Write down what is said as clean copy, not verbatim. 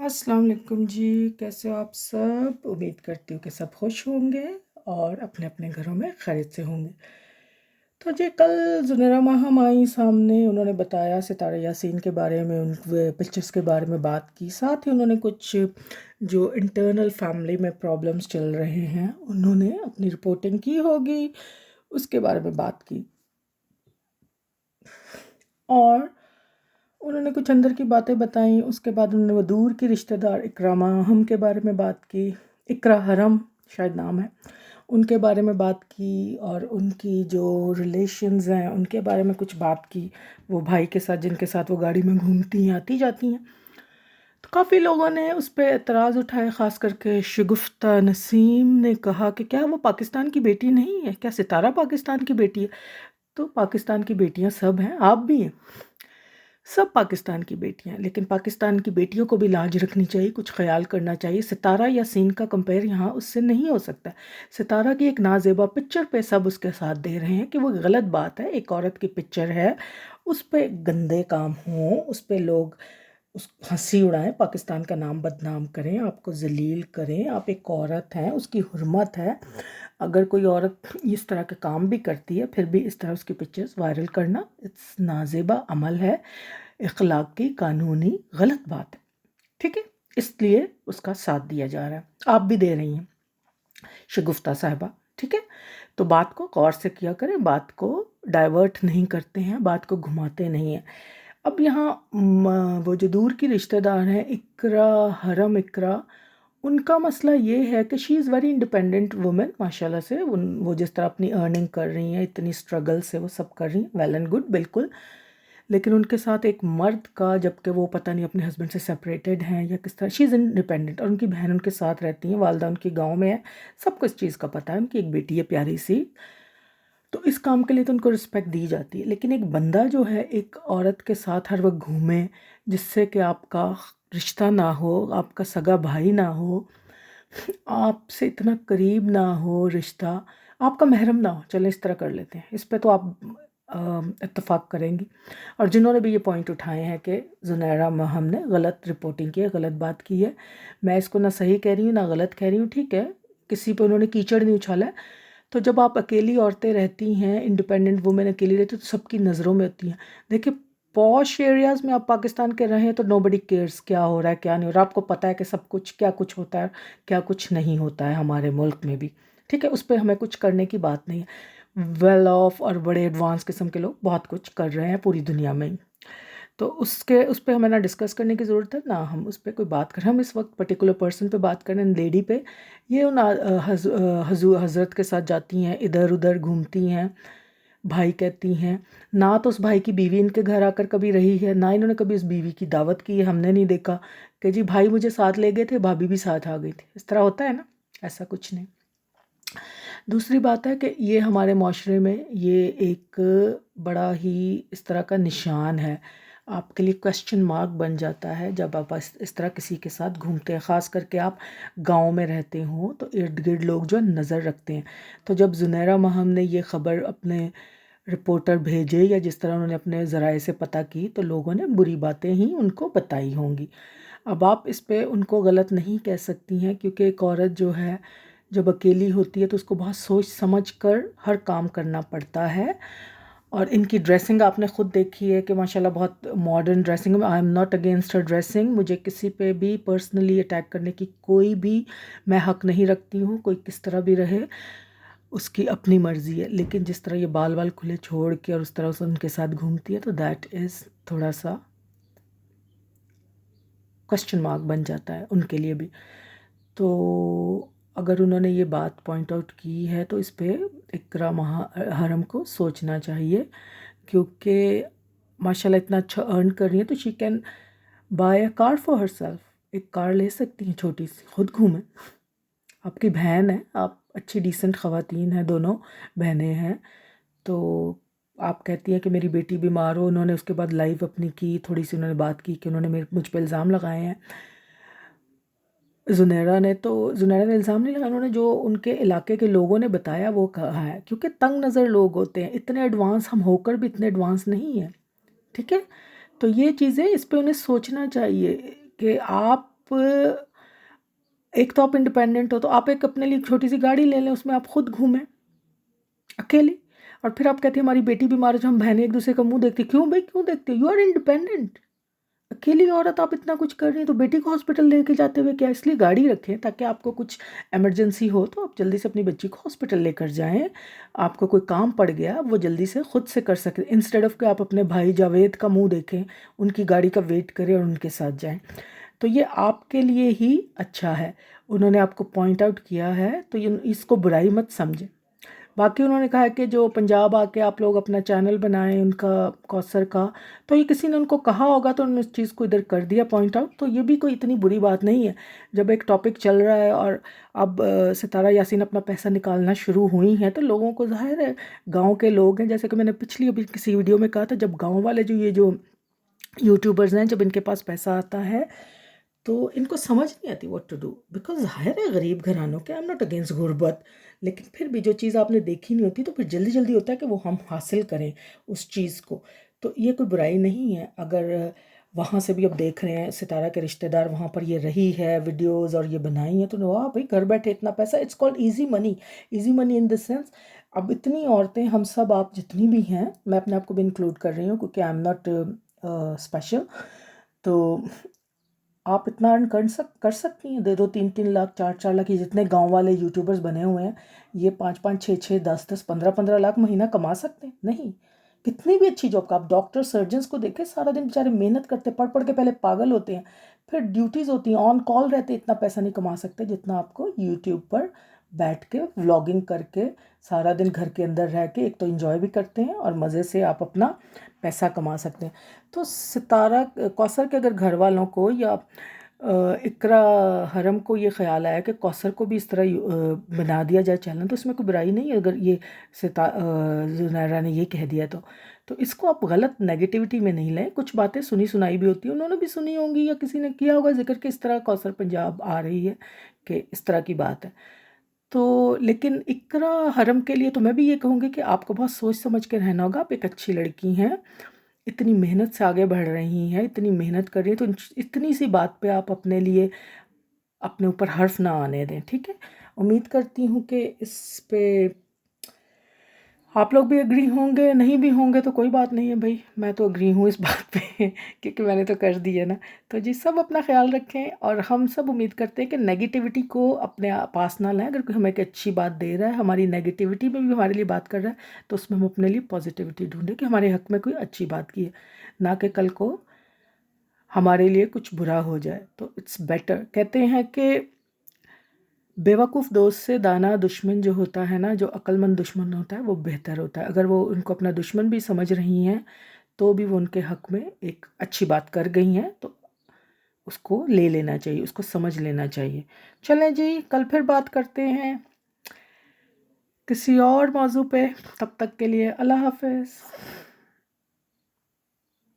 السلام علیکم جی، کیسے ہو آپ سب؟ امید کرتی ہوں کہ سب خوش ہوں گے اور اپنے اپنے گھروں میں خیریت سے ہوں گے۔ تو جی کل زنیرہ ماہم آئیں سامنے، انہوں نے بتایا ستارہ یاسین کے بارے میں، ان پکچرس کے بارے میں بات کی، ساتھ ہی انہوں نے کچھ جو انٹرنل فیملی میں پرابلمس چل رہے ہیں انہوں نے اپنی رپورٹنگ کی ہوگی، اس کے بارے میں بات کی، اور انہوں نے کچھ اندر کی باتیں بتائیں۔ اس کے بعد انہوں نے وہ دور کی رشتہ دار اقرا ماہم کے بارے میں بات کی، اقرا حرم شاید نام ہے، ان کے بارے میں بات کی، اور ان کی جو ریلیشنز ہیں ان کے بارے میں کچھ بات کی، وہ بھائی کے ساتھ جن کے ساتھ وہ گاڑی میں گھومتی ہیں آتی جاتی ہیں۔ تو کافی لوگوں نے اس پہ اعتراض اٹھائے، خاص کر کے شگفتہ نسیم نے کہا کہ کیا وہ پاکستان کی بیٹی نہیں ہے؟ کیا ستارہ پاکستان کی بیٹی ہے؟ تو پاکستان کی بیٹیاں سب ہیں، آپ بھی ہیں، سب پاکستان کی بیٹیاں ہیں، لیکن پاکستان کی بیٹیوں کو بھی لاج رکھنی چاہیے، کچھ خیال کرنا چاہیے۔ ستارہ یاسین کا کمپیئر یہاں اس سے نہیں ہو سکتا۔ ستارہ کی ایک نازیبا پکچر پہ سب اس کے ساتھ دے رہے ہیں کہ وہ غلط بات ہے، ایک عورت کی پکچر ہے، اس پہ گندے کام ہوں، اس پہ لوگ اس ہنسی اڑائیں، پاکستان کا نام بدنام کریں، آپ کو ذلیل کریں۔ آپ ایک عورت ہیں، اس کی حرمت ہے، اگر کوئی عورت اس طرح کے کام بھی کرتی ہے پھر بھی اس طرح اس کی پکچرز وائرل کرنا اٹس نازیبا عمل ہے، اخلاقی قانونی غلط بات ہے، ٹھیک ہے؟ اس لیے اس کا ساتھ دیا جا رہا ہے، آپ بھی دے رہی ہیں شگفتہ صاحبہ، ٹھیک ہے؟ تو بات کو غور سے کیا کریں، بات کو ڈائیورٹ نہیں کرتے ہیں، بات کو گھماتے نہیں ہیں۔ اب یہاں وہ جو دور کی رشتہ دار ہیں اقرا حرم، اقرا، ان کا مسئلہ یہ ہے کہ شی از ویری انڈیپینڈنٹ وومن، ماشاء اللہ سے وہ جس طرح اپنی ارننگ کر رہی ہیں، اتنی اسٹرگل سے وہ سب کر رہی ہیں، ویل اینڈ گڈ، بالکل، لیکن ان کے ساتھ ایک مرد کا، جبکہ وہ پتہ نہیں اپنے ہسبینڈ سے سپریٹڈ ہیں یا کس طرح، شی از انڈیپینڈنٹ، اور ان کی بہن ان کے ساتھ رہتی ہیں، والدہ ان کی گاؤں میں ہے، سب کو اس چیز کا پتہ ہے، ان کی ایک بیٹی ہے پیاری سی، تو اس کام کے لیے تو ان کو رسپیکٹ دی جاتی ہے۔ لیکن ایک بندہ جو ہے ایک عورت کے ساتھ ہر وقت گھومے، جس سے کہ آپ کا رشتہ نہ ہو، آپ کا سگا بھائی نہ ہو، آپ سے اتنا قریب نہ ہو رشتہ، آپ کا محرم نہ ہو، چلیں اس طرح کر لیتے ہیں، اس پہ تو آپ اتفاق کریں گی۔ اور جنہوں نے بھی یہ پوائنٹ اٹھائے ہیں کہ زنیرہ ماہم نے غلط رپورٹنگ کی ہے، غلط بات کی ہے، میں اس کو نہ صحیح کہہ رہی ہوں نہ غلط کہہ رہی ہوں، ٹھیک ہے؟ کسی پہ انہوں نے کیچڑ نہیں اچھالا ہے۔ تو جب آپ اکیلی عورتیں رہتی ہیں، انڈیپینڈنٹ وومن اکیلی رہتی ہیں، تو سب کی نظروں میں ہوتی ہیں۔ دیکھیں پوش ایریاز میں آپ پاکستان کے رہیں تو نو بڈی کیئرس کیا ہو رہا ہے کیا نہیں ہو رہا، آپ کو پتہ ہے کہ سب کچھ کیا کچھ ہوتا ہے کیا کچھ نہیں ہوتا ہے ہمارے ملک میں بھی، ٹھیک ہے؟ اس پہ ہمیں کچھ کرنے کی بات نہیں ہے، ویل آف اور بڑے ایڈوانس قسم کے لوگ بہت کچھ کر رہے ہیں پوری دنیا میں ہی، تو اس پہ ہمیں نہ ڈسکس کرنے کی ضرورت ہے، نہ ہم اس پہ کوئی بات کریں، ہم اس وقت پرٹیکولر پرسن پہ بات کریں، لیڈی پہ۔ یہ ان حضرت کے ساتھ جاتی ہیں، ادھر ادھر گھومتی ہیں، بھائی کہتی ہیں، نہ تو اس بھائی کی بیوی ان کے گھر آ کر کبھی رہی ہے، نہ انہوں نے کبھی اس بیوی کی دعوت کی ہے، ہم نے نہیں دیکھا کہ جی بھائی مجھے ساتھ لے گئے تھے، بھابھی بھی ساتھ آ گئی تھی، اس طرح ہوتا ہے نا، ایسا کچھ نہیں۔ دوسری بات ہے کہ یہ ہمارے معاشرے میں یہ ایک بڑا ہی اس طرح کا نشان ہے، آپ کے لیے کویسچن مارک بن جاتا ہے جب آپ اس طرح کسی کے ساتھ گھومتے ہیں، خاص کر کے آپ گاؤں میں رہتے ہوں تو ارد گرد لوگ جو نظر رکھتے ہیں۔ تو جب زنیرہ ماہم نے یہ خبر اپنے رپورٹر بھیجے یا جس طرح انہوں نے اپنے ذرائع سے پتہ کی، تو لوگوں نے بری باتیں ہی ان کو بتائی ہوں گی۔ اب آپ اس پہ ان کو غلط نہیں کہہ سکتی ہیں، کیونکہ ایک عورت جو ہے جب اکیلی ہوتی ہے تو اس کو بہت سوچ سمجھ کر ہر کام کرنا پڑتا ہے، اور ان کی ڈریسنگ آپ نے خود دیکھی ہے کہ ماشاءاللہ بہت modern dressing, I am not against Hare dressing, مجھے کسی پہ بھی پرسنلی اٹیک کرنے کی کوئی بھی میں حق نہیں رکھتی ہوں، کوئی کس طرح بھی رہے اس کی اپنی مرضی ہے، لیکن جس طرح یہ بال بال کھلے چھوڑ کے اور اس طرح سے ان کے ساتھ گھومتی ہے تو دیٹ از تھوڑا سا کوسچن مارک بن جاتا ہے ان کے لیے بھی۔ تو اگر انہوں نے یہ بات پوائنٹ آؤٹ کی ہے تو اس پہ اقرا حرم کو سوچنا چاہیے، کیونکہ ماشاءاللہ اتنا اچھا ارن کر رہی ہیں تو she can buy a car for her self, ایک کار لے سکتی ہیں چھوٹی سی، خود گھومیں، آپ کی بہن ہے، آپ اچھی ڈیسنٹ خواتین ہیں، دونوں بہنیں ہیں، تو آپ کہتی ہیں کہ میری بیٹی بیمار ہو، انہوں نے اس کے بعد لائیو اپنی کی، تھوڑی سی انہوں نے بات کی کہ انہوں نے مجھ پہ الزام لگائے ہیں، زنیرہ نے الزام نہیں لگایا، انہوں نے جو ان کے علاقے کے لوگوں نے بتایا وہ کہا ہے، کیونکہ تنگ نظر لوگ ہوتے ہیں، اتنے ایڈوانس ہم ہو کر بھی اتنے ایڈوانس نہیں ہیں، ٹھیک ہے؟ تو یہ چیزیں اس پہ انہیں سوچنا چاہیے کہ آپ ایک تو آپ انڈیپینڈنٹ ہو، تو آپ ایک اپنے لیے چھوٹی سی گاڑی لے لیں، اس میں آپ خود گھومیں اکیلے. اور پھر آپ کہتے ہیں ہماری بیٹی بیمار ہے جو ہم بہنیں ایک دوسرے کا منہ دیکھتے. کیوں بھائی کیوں دیکھتے؟ You are independent. اکیلی عورت آپ اتنا کچھ کر رہی ہیں تو بیٹی کو ہاسپٹل لے کے جاتے ہوئے کیا؟ اس لیے گاڑی رکھیں تاکہ آپ کو کچھ ایمرجنسی ہو تو آپ جلدی سے اپنی بچی کو ہاسپٹل لے کر جائیں. آپ کو کوئی کام پڑ گیا وہ جلدی سے خود سے کر سکیں، انسٹیڈ آف کہ آپ اپنے بھائی جاوید کا منہ دیکھیں، ان کی گاڑی کا ویٹ کریں اور ان کے ساتھ جائیں. تو یہ آپ کے لیے ہی اچھا ہے. انہوں نے آپ کو پوائنٹ آؤٹ کیا ہے تو اس کو برائی مت سمجھیں. باقی انہوں نے کہا کہ جو پنجاب آ کے آپ لوگ اپنا چینل بنائیں ان کا کوثر کا، تو یہ کسی نے ان کو کہا ہوگا تو انہوں نے اس چیز کو ادھر کر دیا پوائنٹ آؤٹ. تو یہ بھی کوئی اتنی بری بات نہیں ہے. جب ایک ٹاپک چل رہا ہے اور اب ستارہ یاسین اپنا پیسہ نکالنا شروع ہوئی ہیں تو لوگوں کو ظاہر ہے گاؤں کے لوگ ہیں، جیسے کہ میں نے پچھلی ابھی کسی ویڈیو میں کہا تھا، جب گاؤں والے یہ جو یوٹیوبرز ہیں جب ان کے پاس پیسہ آتا ہے تو ان کو سمجھ نہیں آتی واٹ ٹو ڈو، بیکاز ظاہر ہے غریب گھرانوں کے، آئی ایم ناٹ اگینسٹ غربت، لیکن پھر بھی جو چیز آپ نے دیکھی نہیں ہوتی تو پھر جلدی جلدی ہوتا ہے کہ وہ ہم حاصل کریں اس چیز کو. تو یہ کوئی برائی نہیں ہے. اگر وہاں سے بھی اب دیکھ رہے ہیں ستارہ کے رشتہ دار وہاں پر یہ رہی ہے ویڈیوز اور یہ بنائی ہیں، تو واہ بھائی گھر بیٹھے اتنا پیسہ، it's called easy money. Easy money in the sense اب اتنی عورتیں ہم سب آپ جتنی بھی ہیں، میں اپنے آپ کو بھی انکلوڈ کر رہی ہوں کیونکہ آئی ایم ناٹ اسپیشل، تو آپ اتنا ارن کر سکتی ہیں. 2-3 لاکھ 4 لاکھ، یہ جتنے گاؤں والے یوٹیوبرز بنے ہوئے ہیں یہ 5 6 10 15 لاکھ مہینہ کما سکتے ہیں. نہیں، کتنی بھی اچھی جاب کا آپ ڈاکٹر سرجنز کو دیکھیں، سارا دن بیچارے محنت کرتے، پڑھ پڑھ کے پہلے پاگل ہوتے ہیں، پھر ڈیوٹیز ہوتی ہیں، آن کال رہتے، اتنا پیسہ نہیں کما سکتے جتنا آپ کو یوٹیوب پر بیٹھ کے ولاگنگ کر کے سارا دن گھر کے اندر رہ کے ایک تو انجوائے بھی کرتے ہیں اور مزے سے آپ اپنا پیسہ کما سکتے ہیں. تو ستارہ کوثر کے اگر گھر والوں کو یا اقرا حرم کو یہ خیال آیا کہ کوثر کو بھی اس طرح بنا دیا جائے چینل، تو اس میں کوئی برائی نہیں ہے. اگر یہ زنیرہ نے یہ کہہ دیا تو اس کو آپ غلط نیگیٹیوٹی میں نہیں لیں. کچھ باتیں سنی سنائی بھی ہوتی ہیں، انہوں نے بھی سنی ہوں گی یا کسی نے کیا ہوگا ذکر کہ اس طرح کوثر پنجاب آ رہی ہے کہ اس طرح کی بات ہے. تو لیکن اقرا حرم کے لیے تو میں بھی یہ کہوں گی کہ آپ کو بہت سوچ سمجھ کے رہنا ہوگا. آپ ایک اچھی لڑکی ہیں، اتنی محنت سے آگے بڑھ رہی ہیں، اتنی محنت کر رہی ہیں، تو اتنی سی بات پہ آپ اپنے لیے اپنے اوپر حرف نہ آنے دیں. ٹھیک ہے، امید کرتی ہوں کہ اس پہ آپ لوگ بھی اگری ہوں گے. نہیں بھی ہوں گے تو کوئی بات نہیں ہے بھائی، میں تو اگری ہوں اس بات پہ کیونکہ میں نے تو کر دی ہے نا. تو جی سب اپنا خیال رکھیں، اور ہم سب امید کرتے ہیں کہ نیگیٹیوٹی کو اپنے پاس نہ لائیں. اگر کوئی ہمیں ایک اچھی بات دے رہا ہے، ہماری نیگیٹیوٹی میں بھی ہمارے لیے بات کر رہا ہے، تو اس میں ہم اپنے لیے پازیٹیوٹی ڈھونڈیں کہ ہمارے حق میں کوئی اچھی بات کی ہے، نہ کہ کل کو ہمارے لیے کچھ برا ہو جائے. تو اٹس بیٹر. کہتے ہیں کہ بیوقوف دوست سے دانا دشمن جو ہوتا ہے نا، جو عقل مند دشمن ہوتا ہے وہ بہتر ہوتا ہے. اگر وہ ان کو اپنا دشمن بھی سمجھ رہی ہیں تو بھی وہ ان کے حق میں ایک اچھی بات کر گئی ہیں، تو اس کو لے لینا چاہیے، اس کو سمجھ لینا چاہیے. چلیں جی، کل پھر بات کرتے ہیں کسی اور موضوع پہ. تب تک کے لیے اللہ حافظ.